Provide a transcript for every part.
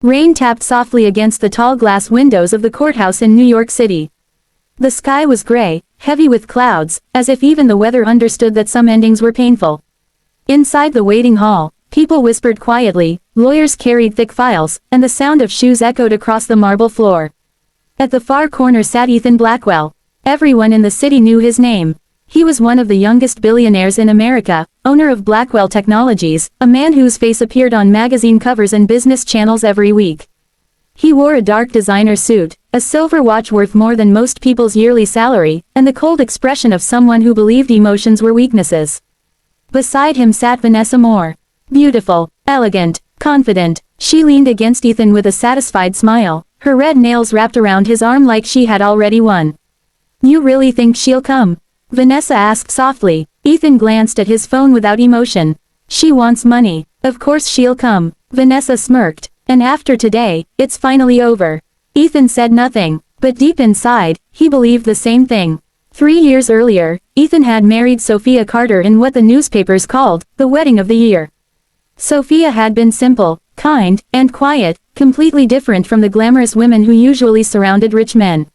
Rain tapped softly against the tall glass windows of the courthouse in New York City. The sky was gray, heavy with clouds, as if even the weather understood that some endings were painful. Inside the waiting hall, people whispered quietly, lawyers carried thick files, and the sound of shoes echoed across the marble floor. At the far corner sat Ethan Blackwell. Everyone in the city knew his name. He was one of the youngest billionaires in America, owner of Blackwell Technologies, a man whose face appeared on magazine covers and business channels every week. He wore a dark designer suit, a silver watch worth more than most people's yearly salary, and the cold expression of someone who believed emotions were weaknesses. Beside him sat Vanessa Moore. Beautiful, elegant, confident, she leaned against Ethan with a satisfied smile, her red nails wrapped around his arm like she had already won. "You really think she'll come?" Vanessa asked softly. Ethan glanced at his phone without emotion. "She wants money. Of course she'll come." Vanessa smirked. "And after today, it's finally over." Ethan said nothing, but deep inside, he believed the same thing. 3 years earlier, Ethan had married Sophia Carter in what the newspapers called the wedding of the year. Sophia had been simple, kind, and quiet, completely different from the glamorous women who usually surrounded rich men.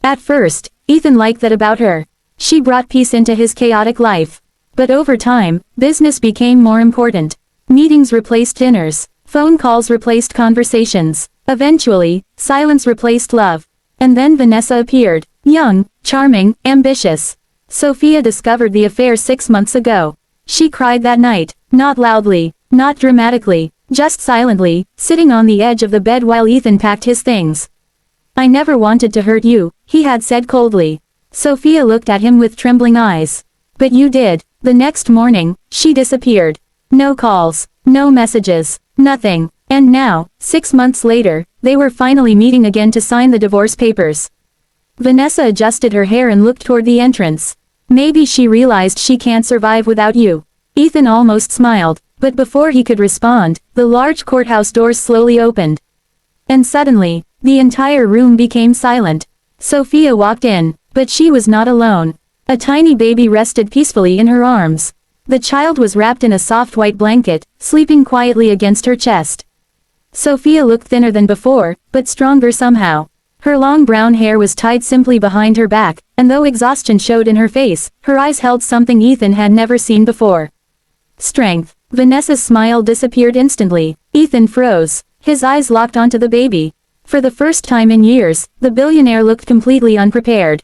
At first, Ethan liked that about her. She brought peace into his chaotic life. But over time, business became more important. Meetings replaced dinners. Phone calls replaced conversations. Eventually, silence replaced love. And then Vanessa appeared. Young, charming, ambitious. Sophia discovered the affair 6 months ago. She cried that night, not loudly, not dramatically, just silently, sitting on the edge of the bed while Ethan packed his things. "I never wanted to hurt you," he had said coldly. Sophia looked at him with trembling eyes. "But you did." The next morning, she disappeared. No calls, no messages, nothing. And now, 6 months later, they were finally meeting again to sign the divorce papers. Vanessa adjusted her hair and looked toward the entrance. "Maybe she realized she can't survive without you." Ethan almost smiled, but before he could respond, the large courthouse doors slowly opened. And suddenly, the entire room became silent. Sophia walked in, but she was not alone. A tiny baby rested peacefully in her arms. The child was wrapped in a soft white blanket, sleeping quietly against her chest. Sophia looked thinner than before, but stronger somehow. Her long brown hair was tied simply behind her back, and though exhaustion showed in her face, her eyes held something Ethan had never seen before. Strength. Vanessa's smile disappeared instantly. Ethan froze. His eyes locked onto the baby. For the first time in years, the billionaire looked completely unprepared.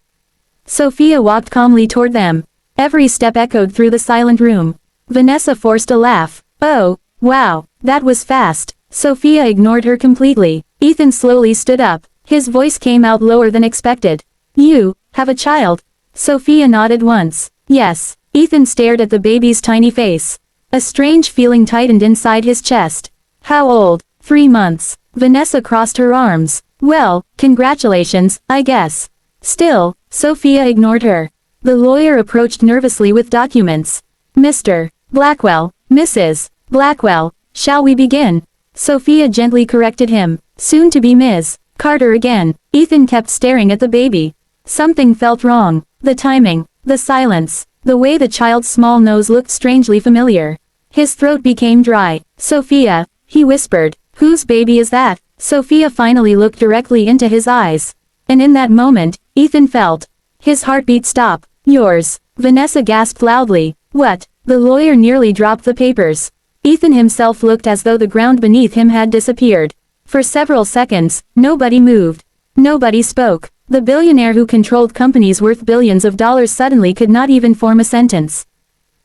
Sophia walked calmly toward them. Every step echoed through the silent room. Vanessa forced a laugh. "Oh, wow, that was fast." Sophia ignored her completely. Ethan slowly stood up. His voice came out lower than expected. "You have a child?" Sophia nodded once. "Yes." Ethan stared at the baby's tiny face. A strange feeling tightened inside his chest. "How old?" 3 months. Vanessa crossed her arms. "Well, congratulations, I guess." Still, Sophia ignored her. The lawyer approached nervously with documents. "Mr. Blackwell, Mrs. Blackwell, shall we begin?" Sophia gently corrected him. "Soon to be Ms. Carter again." Ethan kept staring at the baby. Something felt wrong. The timing, the silence, the way the child's small nose looked strangely familiar. His throat became dry. "Sophia," he whispered, "whose baby is that?" Sophia finally looked directly into his eyes. And in that moment, Ethan felt his heartbeat stop. "Yours." Vanessa gasped loudly. "What?" The lawyer nearly dropped the papers. Ethan himself looked as though the ground beneath him had disappeared. For several seconds, nobody moved. Nobody spoke. The billionaire who controlled companies worth billions of dollars suddenly could not even form a sentence.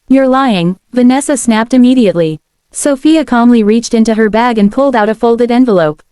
"You're lying," Vanessa snapped immediately. Sophia calmly reached into her bag and pulled out a folded envelope.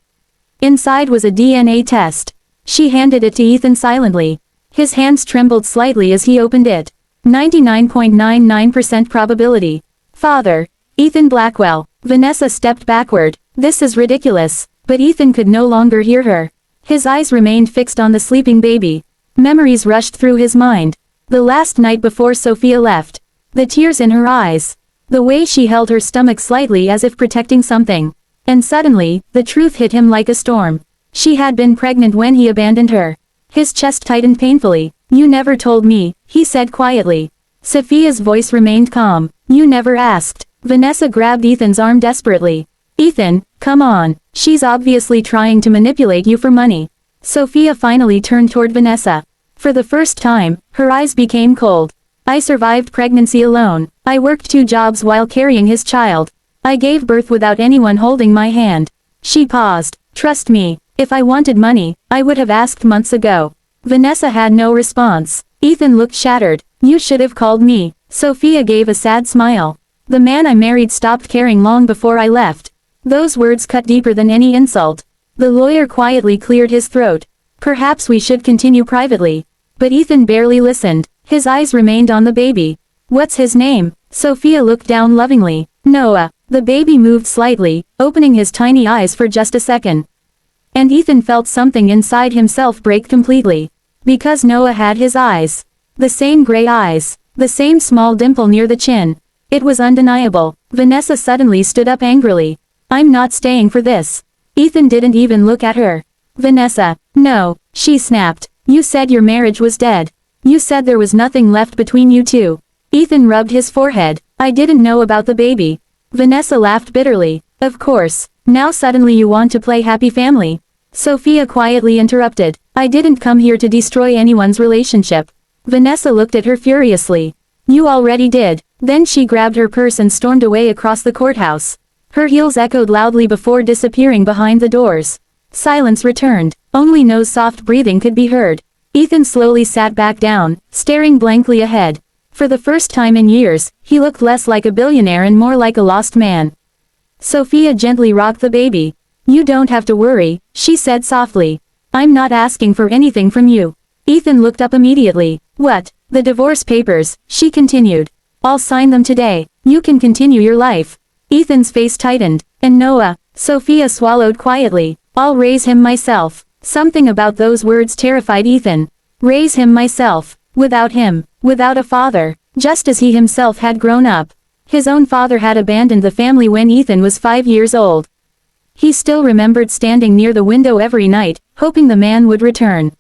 Inside was a DNA test. She handed it to Ethan silently. His hands trembled slightly as he opened it. 99.99% probability. Father. Ethan Blackwell. Vanessa stepped backward. "This is ridiculous." But Ethan could no longer hear her. His eyes remained fixed on the sleeping baby. Memories rushed through his mind. The last night before Sophia left. The tears in her eyes. The way she held her stomach slightly as if protecting something. And suddenly, the truth hit him like a storm. She had been pregnant when he abandoned her. His chest tightened painfully. "You never told me," he said quietly. Sophia's voice remained calm. "You never asked." Vanessa grabbed Ethan's arm desperately. Ethan, come on, she's obviously trying to manipulate you for money. Sophia finally turned toward Vanessa. For the first time, her eyes became cold. I survived pregnancy alone. I worked 2 jobs while carrying his child. I gave birth without anyone holding my hand. She paused. Trust me, if I wanted money, I would have asked months ago. Vanessa had no response. Ethan looked shattered. You should have called me. Sophia gave a sad smile. The man I married stopped caring long before I left. Those words cut deeper than any insult. The lawyer quietly cleared his throat. Perhaps we should continue privately. But Ethan barely listened. His eyes remained on the baby. What's his name? Sophia looked down lovingly. Noah. The baby moved slightly, opening his tiny eyes for just a second. And Ethan felt something inside himself break completely. Because Noah had his eyes. The same gray eyes. The same small dimple near the chin. It was undeniable. Vanessa suddenly stood up angrily. I'm not staying for this. Ethan didn't even look at her. Vanessa. No, she snapped. You said your marriage was dead. You said there was nothing left between you two. Ethan rubbed his forehead. I didn't know about the baby. Vanessa laughed bitterly. Of course. Now suddenly you want to play happy family. Sophia quietly interrupted. I didn't come here to destroy anyone's relationship. Vanessa looked at her furiously. You already did. Then she grabbed her purse and stormed away across the courthouse. Her heels echoed loudly before disappearing behind the doors. Silence returned. Only Noah's soft breathing could be heard. Ethan slowly sat back down, staring blankly ahead. For the first time in years, he looked less like a billionaire and more like a lost man. Sophia gently rocked the baby. You don't have to worry, she said softly. I'm not asking for anything from you. Ethan looked up immediately. What? The divorce papers, she continued. I'll sign them today. You can continue your life. Ethan's face tightened. And Noah? Sophia swallowed quietly. I'll raise him myself. Something about those words terrified Ethan. Raise him myself. Without him. Without a father. Just as he himself had grown up. His own father had abandoned the family when Ethan was 5 years old. He still remembered standing near the window every night, hoping the man would return.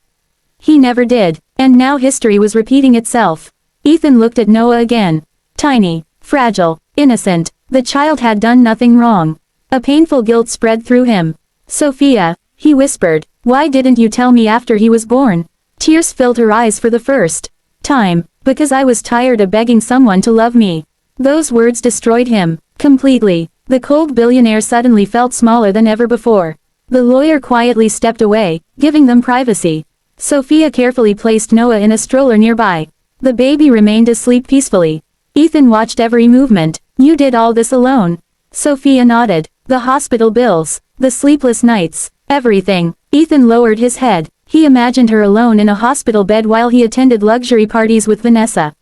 He never did, and now history was repeating itself. Ethan looked at Noah again. Tiny, fragile, innocent, the child had done nothing wrong. A painful guilt spread through him. Sophia, he whispered, why didn't you tell me after he was born? Tears filled her eyes for the first time, because I was tired of begging someone to love me. Those words destroyed him, completely. The cold billionaire suddenly felt smaller than ever before. The lawyer quietly stepped away, giving them privacy. Sophia carefully placed Noah in a stroller nearby. The baby remained asleep peacefully. Ethan watched every movement. You did all this alone. Sophia nodded. The hospital bills, the sleepless nights, everything. Ethan lowered his head. He imagined her alone in a hospital bed while he attended luxury parties with Vanessa.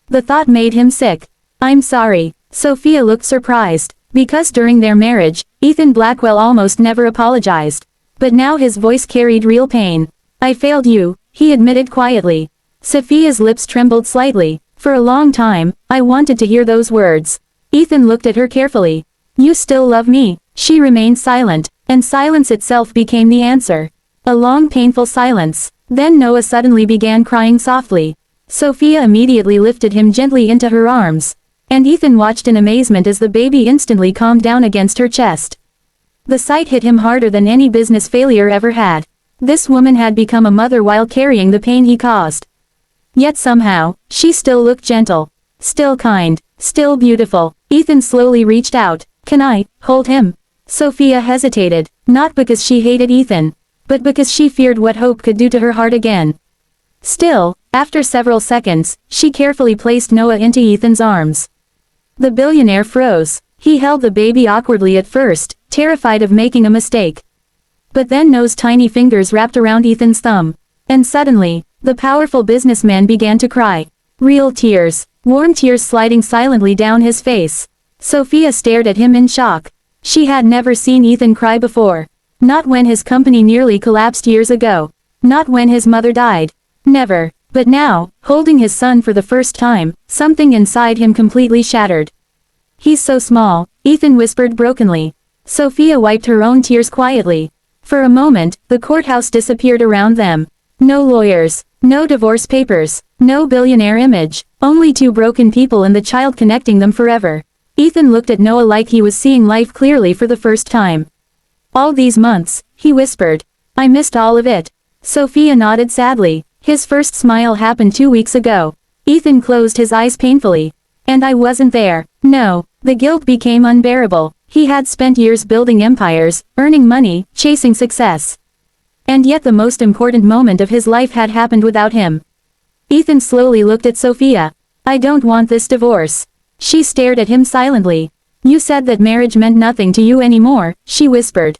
The thought made him sick. I'm sorry. Sophia looked surprised. Because during their marriage, Ethan Blackwell almost never apologized. But now his voice carried real pain. I failed you, he admitted quietly. Sophia's lips trembled slightly. For a long time, I wanted to hear those words. Ethan looked at her carefully. You still love me? She remained silent, and silence itself became the answer. A long painful silence. Then Noah suddenly began crying softly. Sophia immediately lifted him gently into her arms. And Ethan watched in amazement as the baby instantly calmed down against her chest. The sight hit him harder than any business failure ever had. This woman had become a mother while carrying the pain he caused. Yet somehow, she still looked gentle. Still kind. Still beautiful. Ethan slowly reached out. Can I hold him? Sophia hesitated, not because she hated Ethan, but because she feared what hope could do to her heart again. Still, after several seconds, she carefully placed Noah into Ethan's arms. The billionaire froze. He held the baby awkwardly at first, terrified of making a mistake. But then Noah's tiny fingers wrapped around Ethan's thumb. And suddenly, the powerful businessman began to cry. Real tears. Warm tears sliding silently down his face. Sophia stared at him in shock. She had never seen Ethan cry before. Not when his company nearly collapsed years ago. Not when his mother died. Never. But now, holding his son for the first time, something inside him completely shattered. He's so small, Ethan whispered brokenly. Sophia wiped her own tears quietly. For a moment, the courthouse disappeared around them. No lawyers, no divorce papers, no billionaire image, only two broken people and the child connecting them forever. Ethan looked at Noah like he was seeing life clearly for the first time. All these months, he whispered. I missed all of it. Sophia nodded sadly. His first smile happened 2 weeks ago. Ethan closed his eyes painfully. And I wasn't there. No, the guilt became unbearable. He had spent years building empires, earning money, chasing success. And yet the most important moment of his life had happened without him. Ethan slowly looked at Sophia. I don't want this divorce. She stared at him silently. You said that marriage meant nothing to you anymore, she whispered.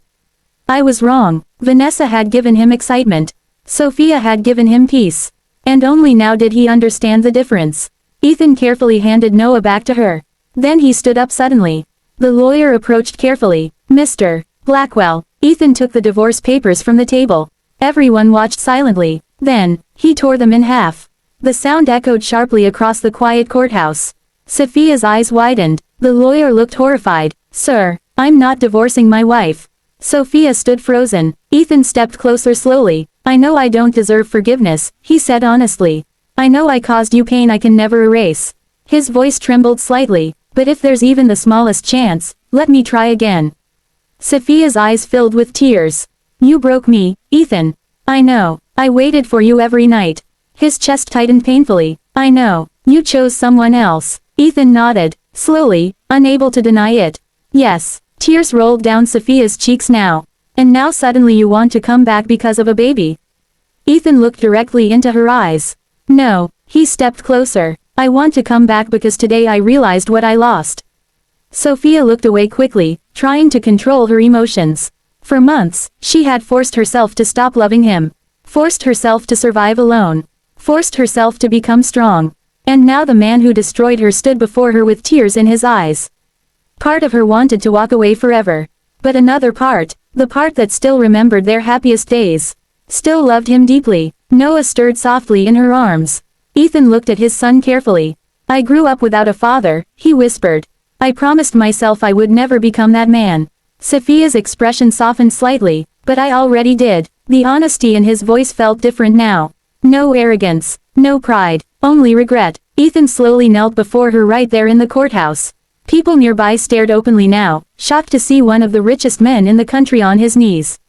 I was wrong. Vanessa had given him excitement. Sophia had given him peace. And only now did he understand the difference. Ethan carefully handed Noah back to her. Then he stood up suddenly. The lawyer approached carefully. Mr. Blackwell. Ethan took the divorce papers from the table. Everyone watched silently. Then, he tore them in half. The sound echoed sharply across the quiet courthouse. Sophia's eyes widened. The lawyer looked horrified. Sir, I'm not divorcing my wife. Sophia stood frozen. Ethan stepped closer slowly. I know I don't deserve forgiveness, he said honestly. I know I caused you pain I can never erase. His voice trembled slightly. But if there's even the smallest chance, let me try again. Sophia's eyes filled with tears. You broke me, Ethan. I know. I waited for you every night. His chest tightened painfully. I know. You chose someone else. Ethan nodded, slowly, unable to deny it. Yes. Tears rolled down Sophia's cheeks now. And now suddenly you want to come back because of a baby. Ethan looked directly into her eyes. No. He stepped closer. I want to come back because today I realized what I lost. Sophia looked away quickly, trying to control her emotions. For months, she had forced herself to stop loving him. Forced herself to survive alone. Forced herself to become strong. And now the man who destroyed her stood before her with tears in his eyes. Part of her wanted to walk away forever. But another part, the part that still remembered their happiest days, still loved him deeply. Noah stirred softly in her arms. Ethan looked at his son carefully. I grew up without a father, he whispered. I promised myself I would never become that man. Sophia's expression softened slightly, but I already did. The honesty in his voice felt different now. No arrogance, no pride, only regret. Ethan slowly knelt before her right there in the courthouse. People nearby stared openly now, shocked to see one of the richest men in the country on his knees.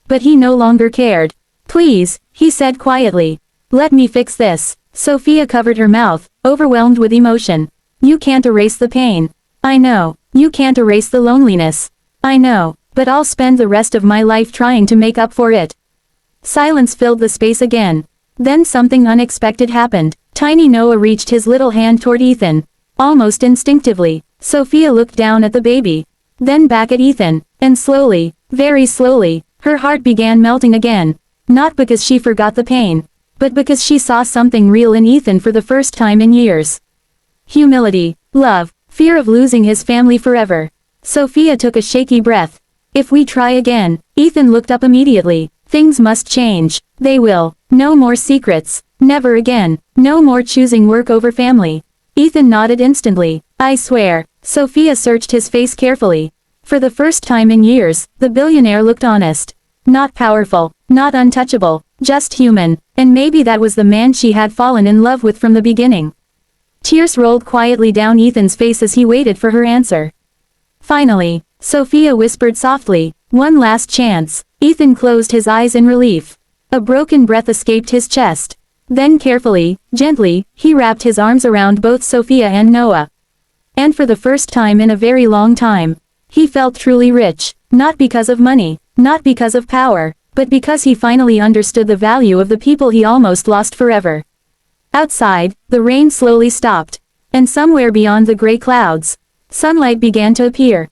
But he no longer cared. Please, he said quietly. Let me fix this. Sophia covered her mouth, overwhelmed with emotion. You can't erase the pain. I know. You can't erase the loneliness. I know. But I'll spend the rest of my life trying to make up for it. Silence filled the space again. Then something unexpected happened. Tiny Noah reached his little hand toward Ethan. Almost instinctively, Sophia looked down at the baby. Then back at Ethan. And slowly, very slowly, her heart began melting again. Not because she forgot the pain, but because she saw something real in Ethan for the first time in years. Humility, love, fear of losing his family forever. Sophia took a shaky breath. If we try again, Ethan looked up immediately. Things must change. They will. No more secrets. Never again. No more choosing work over family. Ethan nodded instantly. I swear. Sophia searched his face carefully. For the first time in years, the billionaire looked honest. Not powerful, not untouchable, just human, and maybe that was the man she had fallen in love with from the beginning. Tears rolled quietly down Ethan's face as he waited for her answer. Finally, Sophia whispered softly, one last chance. Ethan closed his eyes in relief. A broken breath escaped his chest. Then carefully, gently, he wrapped his arms around both Sophia and Noah. And for the first time in a very long time, he felt truly rich, not because of money, not because of power, but because he finally understood the value of the people he almost lost forever. Outside, the rain slowly stopped. And somewhere beyond the gray clouds, sunlight began to appear.